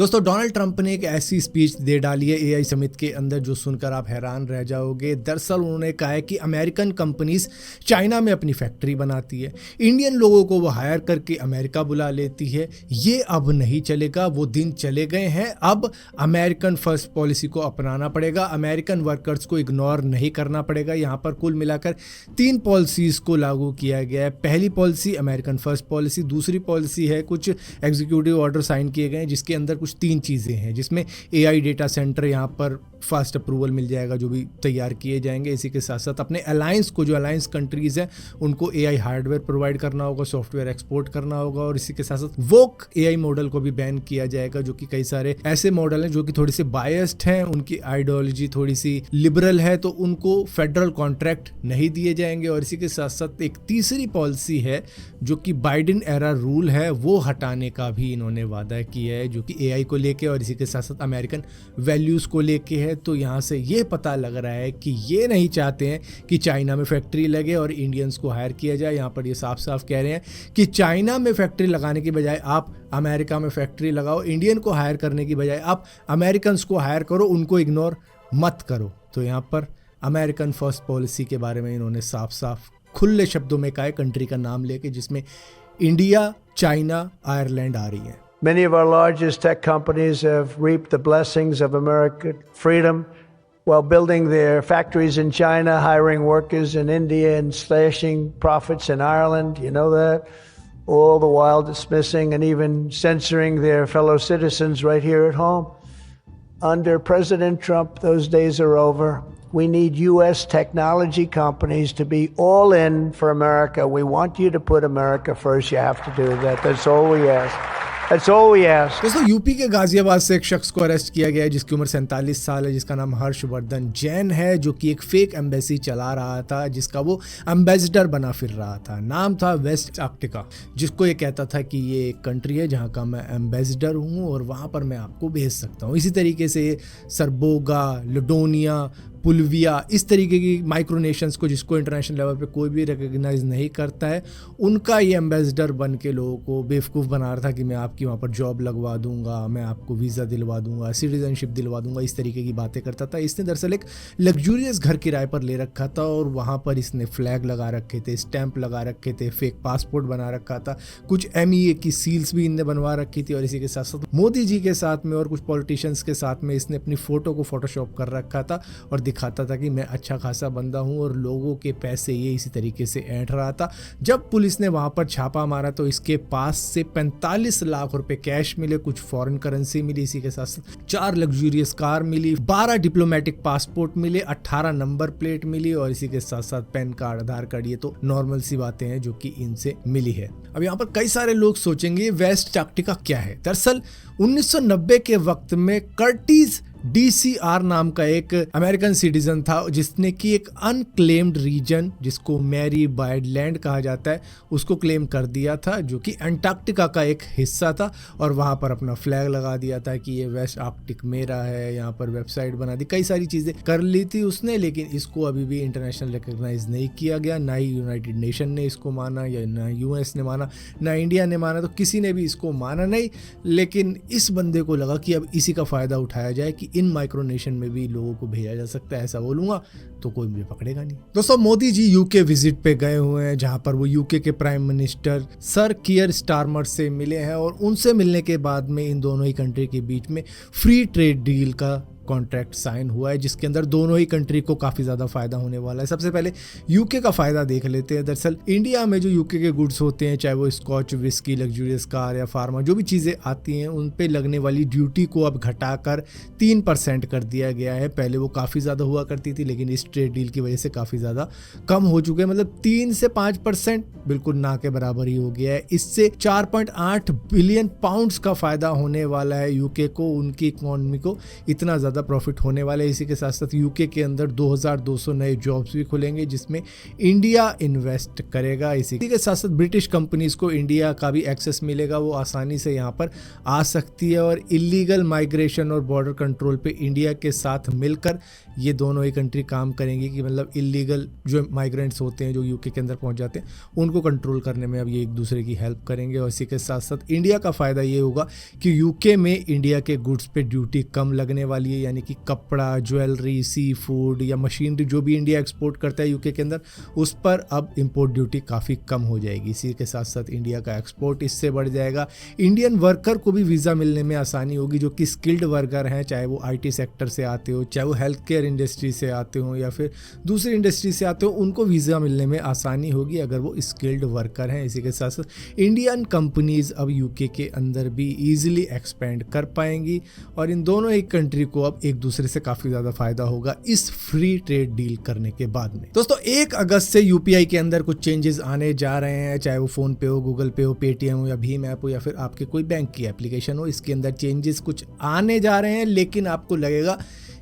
दोस्तों Donald Trump ने एक ऐसी स्पीच दे डाली है एआई समिट के अंदर जो सुनकर आप हैरान रह जाओगे। दरअसल उन्होंने कहा है कि अमेरिकन कंपनीज चाइना में अपनी फैक्ट्री बनाती है, इंडियन लोगों को वो हायर करके अमेरिका बुला लेती है। ये अब नहीं चलेगा, वो दिन चले गए हैं। अब अमेरिकन फर्स्ट पॉलिसी को अपनाना पड़ेगा, अमेरिकन वर्कर्स को इग्नोर नहीं करना पड़ेगा। यहाँ पर कुल मिलाकर 3 पॉलिसीज को लागू किया गया है। पहली पॉलिसी अमेरिकन फर्स्ट पॉलिसी, दूसरी पॉलिसी है कुछ एग्जीक्यूटिव ऑर्डर साइन किए गए हैं जिसके अंदर कुछ 3 चीज़ें हैं, जिसमें एआई डेटा सेंटर यहाँ पर फास्ट अप्रूवल मिल जाएगा जो भी तैयार किए जाएंगे। इसी के साथ साथ अपने अलायंस को, जो अलायंस कंट्रीज़ हैं उनको एआई हार्डवेयर प्रोवाइड करना होगा, सॉफ्टवेयर एक्सपोर्ट करना होगा। और इसी के साथ साथ वोक एआई मॉडल को भी बैन किया जाएगा, जो कि कई सारे ऐसे मॉडल हैं जो कि थोड़ी सी बायस्ड हैं, उनकी आइडियोलॉजी थोड़ी सी लिबरल है, तो उनको फेडरल कॉन्ट्रैक्ट नहीं दिए जाएंगे। और इसी के साथ साथ एक तीसरी पॉलिसी है जो कि बाइडेन एरा रूल है, वो हटाने का भी इन्होंने वादा किया है, जो कि एआई को लेके और इसी के साथ साथ अमेरिकन वैल्यूज़ को लेके है। तो यहाँ से ये पता लग रहा है कि ये नहीं चाहते हैं कि चाइना में फैक्ट्री लगे और इंडियंस को हायर किया जाए। यहाँ पर ये साफ साफ कह रहे हैं कि चाइना में फैक्ट्री लगाने की बजाय आप अमेरिका में फैक्ट्री लगाओ, इंडियन को हायर करने की बजाय आप अमेरिकन को हायर करो, उनको इग्नोर मत करो। तो यहाँ पर अमेरिकन फर्स्ट पॉलिसी के बारे में इन्होंने साफ साफ खुले शब्दों में कहा है, कंट्री का नाम लेके, जिसमें इंडिया, चाइना, आयरलैंड आ रही है। Many of our largest tech companies have reaped the blessings of American freedom while building their factories in China, hiring workers in India, and slashing profits in Ireland. You know that? All the while dismissing and even censoring their fellow citizens right here at home. Under President Trump, those days are over. We need U.S. technology companies to be all in for America. We want you to put America first. You have to do that. That's all we ask. That's all we ask. दोस्तों UP के गाजियाबाद से एक शख्स को arrest किया गया है जिसकी उम्र 47 साल है, जिसका नाम हर्षवर्धन जैन है, जो कि एक फेक एम्बेसी चला रहा था, जिसका वो एम्बेसडर बना फिर रहा था। नाम था वेस्ट आर्कटिका, जिसको ये कहता था कि ये एक कंट्री है जहाँ का मैं एम्बेसडर हूँ और वहाँ पर मैं आपको भेज सकता हूँ। इसी तरीके से सरबोगा, लुडोनिया, पुलविया, इस तरीके की माइक्रोनेशंस को, जिसको इंटरनेशनल लेवल पे कोई भी रिकग्नाइज नहीं करता है, उनका ये एम्बेसडर बन के लोगों को बेवकूफ़ बना रहा था कि मैं आपकी वहाँ पर जॉब लगवा दूंगा, मैं आपको वीज़ा दिलवा दूंगा, सिटीजनशिप दिलवा दूंगा, इस तरीके की बातें करता था। इसने दरअसल एक लग्जूरियस घर किराए पर ले रखा था और वहाँ पर इसने फ्लैग लगा रखे थे, स्टैंप लगा रखे थे, फेक पासपोर्ट बना रखा था, कुछ MEA की सील्स भी इनने बनवा रखी थी। और इसी के साथ साथ मोदी जी के साथ में और कुछ पॉलिटिशियंस के साथ में इसने अपनी फ़ोटो को फोटोशॉप कर रखा था और दिखाता था कि मैं अच्छा खासा बंदा हूं और लोगों के पैसे ये इसी तरीके से ऐंठ रहा था। जब पुलिस ने वहां पर छापा मारा तो इसके पास से 45 लाख रुपए कैश मिले, कुछ फॉरेन करेंसी मिली, इसी के साथ साथ 4 लग्जूरियस कार मिली, 12 डिप्लोमेटिक पासपोर्ट मिले, 18 नंबर प्लेट मिली और इसी के साथ साथ पैन कार्ड, आधार कार्ड। ये तो नॉर्मल सी बातें हैं जो कि इनसे मिली है। अब यहाँ पर कई सारे लोग सोचेंगे वेस्ट आर्कटिका क्या है। दरअसल 1990 के वक्त में कर्टिस DCR नाम का एक अमेरिकन सिटीजन था जिसने कि एक अनक्लेम्ड रीजन, जिसको मैरी बायड लैंड कहा जाता है, उसको क्लेम कर दिया था, जो कि अंटार्कटिका का एक हिस्सा था। और वहाँ पर अपना फ्लैग लगा दिया था कि ये वेस्ट आर्कटिक मेरा है, यहाँ पर वेबसाइट बना दी, कई सारी चीज़ें कर ली थी उसने। लेकिन इसको अभी भी इंटरनेशनल रिकग्नाइज नहीं किया गया, ना ही यूनाइटेड नेशन ने इसको माना, या ना US ने माना, ना इंडिया ने माना, तो किसी ने भी इसको माना नहीं। लेकिन इस बंदे को लगा कि अब इसी का फ़ायदा उठाया जाए कि इन माइक्रोनेशन में भी लोगों को भेजा जा सकता है। ऐसा बोलूंगा तो कोई मुझे पकड़ेगा नहीं। दोस्तों मोदी जी UK विजिट पे गए हुए हैं, जहां पर वो UK के प्राइम मिनिस्टर सर कियर स्टारमर से मिले हैं और उनसे मिलने के बाद में इन दोनों ही कंट्री के बीच में फ्री ट्रेड डील का कॉन्ट्रैक्ट साइन हुआ है, जिसके अंदर दोनों ही कंट्री को काफ़ी ज़्यादा फायदा होने वाला है। सबसे पहले UK का फ़ायदा देख लेते हैं। दरअसल इंडिया में जो UK के गुड्स होते हैं, चाहे वो स्कॉच, विस्की, लग्जूरियस कार या फार्मा, जो भी चीज़ें आती हैं, उन पे लगने वाली ड्यूटी को अब घटाकर 3% कर दिया गया है। पहले वो काफ़ी ज़्यादा हुआ करती थी, लेकिन इस ट्रेड डील की वजह से काफ़ी ज़्यादा कम हो चुके हैं। मतलब 3 से 5% बिल्कुल ना के बराबर ही हो गया है। इससे 4.8 बिलियन पाउंड्स का फ़ायदा होने वाला है UK को, उनकी इकोनॉमी को इतना ज़्यादा ज़्यादा प्रॉफिट होने वाला है। इसी के साथ साथ यूके के अंदर 2200 नए जॉब्स भी खुलेंगे जिसमें इंडिया इन्वेस्ट करेगा। इसी के साथ साथ ब्रिटिश कंपनीज़ को इंडिया का भी एक्सेस मिलेगा, वो आसानी से यहाँ पर आ सकती है। और इलीगल माइग्रेशन और बॉर्डर कंट्रोल पे इंडिया के साथ मिलकर ये दोनों ही कंट्री काम करेंगी कि मतलब इलीगल जो माइग्रेंट्स होते हैं जो यूके के अंदर पहुंच जाते हैं उनको कंट्रोल करने में अब ये एक दूसरे की हेल्प करेंगे। और इसी के साथ साथ इंडिया का फ़ायदा ये होगा कि यूके में इंडिया के गुड्स पे ड्यूटी कम लगने वाली है, यानी कि कपड़ा, ज्वेलरी, सी फूड या मशीनरी जो भी इंडिया एक्सपोर्ट करता है यूके के अंदर उस पर अब इम्पोर्ट ड्यूटी काफ़ी कम हो जाएगी। इसी के साथ साथ इंडिया का एक्सपोर्ट इससे बढ़ जाएगा। इंडियन वर्कर को भी वीज़ा मिलने में आसानी होगी जो कि स्किल्ड वर्कर हैं, चाहे वो IT सेक्टर से आते हो, चाहे वो हेल्थ केयर इंडस्ट्री से आते हो या फिर दूसरी इंडस्ट्री से आते हो, उनको वीज़ा मिलने में आसानी होगी अगर वो स्किल्ड वर्कर हैं। इसी के साथ साथ इंडियन कंपनीज़ अब यूके के अंदर भी ईजिली एक्सपेंड कर पाएंगी और इन दोनों एक कंट्री को अब एक दूसरे से काफ़ी ज़्यादा फायदा होगा इस फ्री ट्रेड डील करने के बाद में। दोस्तों 1 अगस्त से UPI के अंदर कुछ चेंजेस आने जा रहे हैं, चाहे वो फ़ोन पे हो, गूगल पे हो, पेटीएम हो या भीम ऐप हो या फिर आपके कोई बैंक की एप्लीकेशन हो, इसके अंदर चेंजेस कुछ आने जा रहे हैं। लेकिन आपको लगेगा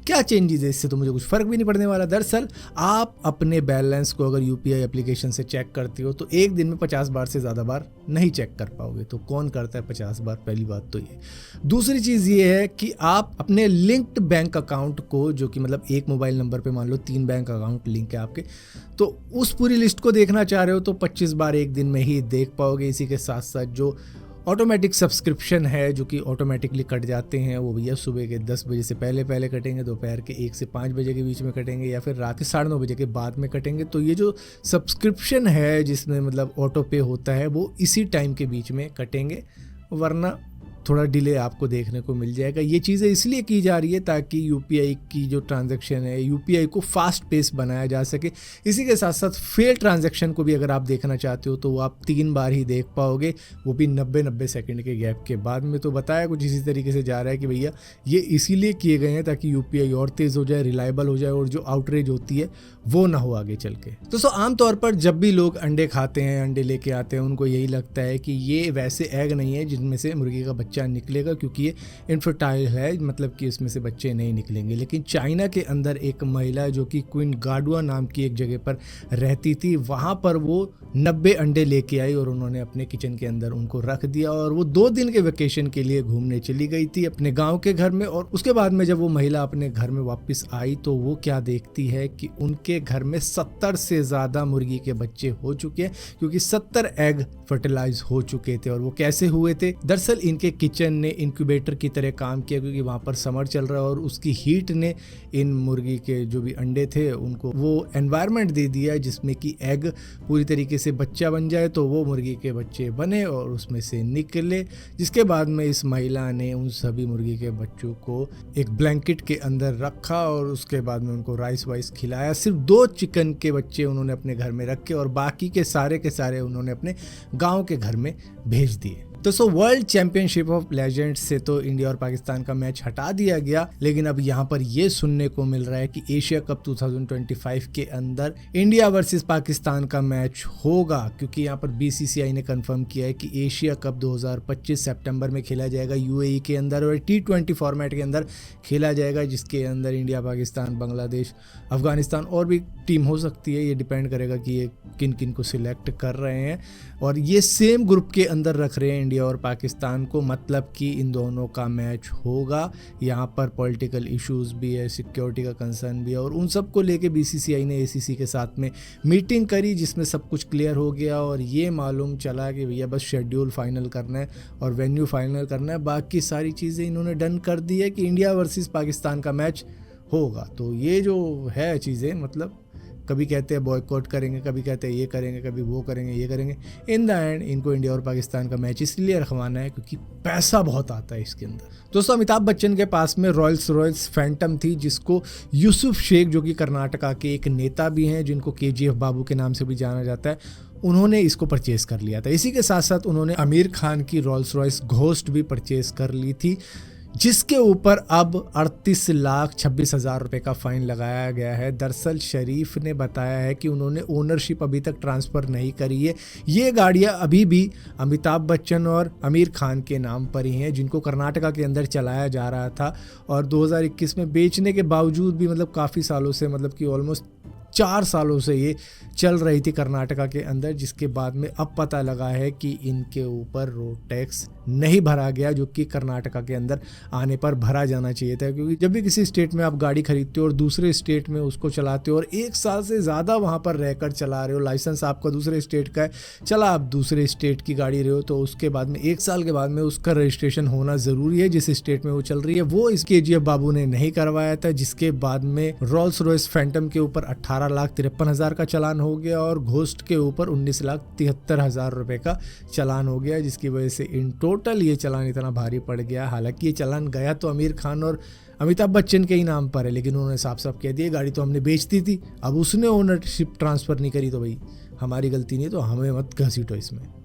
क्या चेंजेस है, इससे तो मुझे कुछ फ़र्क भी नहीं पड़ने वाला। दरअसल आप अपने बैलेंस को अगर UPI एप्लीकेशन से चेक करते हो तो एक दिन में 50 बार से ज़्यादा बार नहीं चेक कर पाओगे। तो कौन करता है 50 बार, पहली बात तो ये। दूसरी चीज़ ये है कि आप अपने लिंक्ड बैंक अकाउंट को, जो कि मतलब एक मोबाइल नंबर पे मान लो 3 बैंक अकाउंट लिंक है आपके, तो उस पूरी लिस्ट को देखना चाह रहे हो तो 25 बार एक दिन में ही देख पाओगे। इसी के साथ साथ जो ऑटोमेटिक सब्सक्रिप्शन है जो कि ऑटोमेटिकली कट जाते हैं वो भैया सुबह के 10 बजे से पहले कटेंगे, दोपहर के 1 से 5 बजे के बीच में कटेंगे या फिर रात के 9:30 बजे के बाद में कटेंगे। तो ये जो सब्सक्रिप्शन है जिसमें मतलब ऑटो पे होता है वो इसी टाइम के बीच में कटेंगे, वरना थोड़ा डिले आपको देखने को मिल जाएगा। ये चीज़ें इसलिए की जा रही है ताकि UPI की जो ट्रांजैक्शन है, UPI को फास्ट पेस बनाया जा सके। इसी के साथ साथ फेल ट्रांजैक्शन को भी अगर आप देखना चाहते हो तो वो आप 3 बार ही देख पाओगे, वो भी 90 सेकंड के गैप के बाद में। तो बताया कुछ इसी तरीके से जा रहा है कि भैया ये इसीलिए किए गए हैं ताकि UPI और तेज़ हो जाए, रिलायबल हो जाए और जो आउटरेज होती है वो ना हो आगे चल के। दोस्तों आमतौर पर जब भी लोग अंडे खाते हैं, अंडे लेके आते हैं, उनको यही लगता है कि ये वैसे एग नहीं है जिनमें से मुर्गी का बच्चा निकलेगा क्योंकि ये इनफर्टाइल है, मतलब कि इसमें से बच्चे नहीं निकलेंगे। लेकिन चाइना के अंदर एक महिला जो कि क्वीन गाडुआ नाम की एक जगह पर रहती थी, वहाँ पर वो 90 अंडे लेके आई और उन्होंने अपने किचन के अंदर उनको रख दिया और वो 2 दिन के वेकेशन के लिए घूमने चली गई थी अपने गांव के घर में। और उसके बाद में जब वो महिला अपने घर में वापस आई तो वो क्या देखती है कि उनके घर में 70 से ज़्यादा मुर्गी के बच्चे हो चुके हैं क्योंकि 70 एग फर्टिलाइज हो चुके थे। और वो कैसे हुए थे? दरअसल इनके किचन ने इंक्यूबेटर की तरह काम किया क्योंकि वहाँ पर समर चल रहा है और उसकी हीट ने इन मुर्गी के जो भी अंडे थे उनको वो एनवायरनमेंट दे दिया जिसमें कि एग पूरी तरीके से बच्चा बन जाए। तो वो मुर्गी के बच्चे बने और उसमें से निकले, जिसके बाद में इस महिला ने उन सभी मुर्गी के बच्चों को एक ब्लैंकेट के अंदर रखा और उसके बाद में उनको राइस वाइस खिलाया। सिर्फ 2 चिकन के बच्चे उन्होंने अपने घर में रखे और बाकी के सारे उन्होंने अपने गाँव के घर में भेज दिए। तो वर्ल्ड चैंपियनशिप ऑफ लेजेंड्स से तो इंडिया और पाकिस्तान का मैच हटा दिया गया, लेकिन अब यहाँ पर ये सुनने को मिल रहा है कि एशिया कप 2025 के अंदर इंडिया वर्सेस पाकिस्तान का मैच होगा क्योंकि यहाँ पर BCCI ने कंफर्म किया है कि एशिया कप 2025 सितंबर में खेला जाएगा UAE के अंदर और T20 फॉर्मेट के अंदर खेला जाएगा, जिसके अंदर इंडिया, पाकिस्तान, बांग्लादेश, अफगानिस्तान और भी टीम हो सकती है। ये डिपेंड करेगा कि ये किन किन को सिलेक्ट कर रहे हैं और ये सेम ग्रुप के अंदर रख रहे हैं इंडिया और पाकिस्तान को, मतलब कि इन दोनों का मैच होगा। यहाँ पर पॉलिटिकल इश्यूज भी है, सिक्योरिटी का कंसर्न भी है और उन सब को लेके BCCI ने ACC के साथ में मीटिंग करी जिसमें सब कुछ क्लियर हो गया और ये मालूम चला कि भैया बस शेड्यूल फाइनल करना है और वेन्यू फाइनल करना है, बाकी सारी चीज़ें इन्होंने डन कर दी है कि इंडिया वर्सेस पाकिस्तान का मैच होगा। तो ये जो है चीज़ें, मतलब कभी कहते हैं बॉयकॉट करेंगे, कभी कहते हैं ये करेंगे, कभी वो करेंगे, ये करेंगे, इन द एंड इनको इंडिया और पाकिस्तान का मैच इसलिए रखवाना है क्योंकि पैसा बहुत आता है इसके अंदर। दोस्तों अमिताभ बच्चन के पास में रॉयल्स रॉयल्स फैंटम थी जिसको यूसुफ शेख, जो कि कर्नाटका के एक नेता भी हैं जिनको KGF बाबू के नाम से भी जाना जाता है, उन्होंने इसको परचेज़ कर लिया था। इसी के साथ साथ उन्होंने आमिर खान की रॉयल्स रॉयस घोस्ट भी परचेज़ कर ली थी। जिसके ऊपर अब 38,26,000 रुपए का फाइन लगाया गया है। दरअसल शरीफ ने बताया है कि उन्होंने ओनरशिप अभी तक ट्रांसफ़र नहीं करी है। ये गाड़ियाँ अभी भी अमिताभ बच्चन और आमिर खान के नाम पर ही हैं, जिनको कर्नाटका के अंदर चलाया जा रहा था और 2021 में बेचने के बावजूद भी मतलब काफ़ी सालों से, मतलब कि ऑलमोस्ट 4 सालों से ये चल रही थी कर्नाटका के अंदर, जिसके बाद में अब पता लगा है कि इनके ऊपर रोड टैक्स नहीं भरा गया, जो कि कर्नाटका के अंदर आने पर भरा जाना चाहिए था। क्योंकि जब भी किसी स्टेट में आप गाड़ी खरीदते हो और दूसरे स्टेट में उसको चलाते हो और 1 साल से ज़्यादा वहाँ पर रहकर चला रहे हो, लाइसेंस आपका दूसरे स्टेट का है, चला आप दूसरे स्टेट की गाड़ी रहे हो, तो उसके बाद में 1 साल के बाद में उसका रजिस्ट्रेशन होना ज़रूरी है जिस स्टेट में वो चल रही है। वो इस KGF बाबू ने नहीं करवाया था, जिसके बाद में रोल्स रॉयस फैंटम के ऊपर 18,53,000 का चालान हो गया और घोस्ट के ऊपर 19,73,000 रुपए का चालान हो गया, जिसकी वजह से इन टोटल ये चालान इतना भारी पड़ गया। हालांकि ये चालान गया तो आमिर खान और अमिताभ बच्चन के ही नाम पर है, लेकिन उन्होंने साफ साफ कह दिया गाड़ी तो हमने बेच दी थी, अब उसने ओनरशिप ट्रांसफ़र नहीं करी तो भाई हमारी गलती नहीं, तो हमें मत घसीटो इसमें।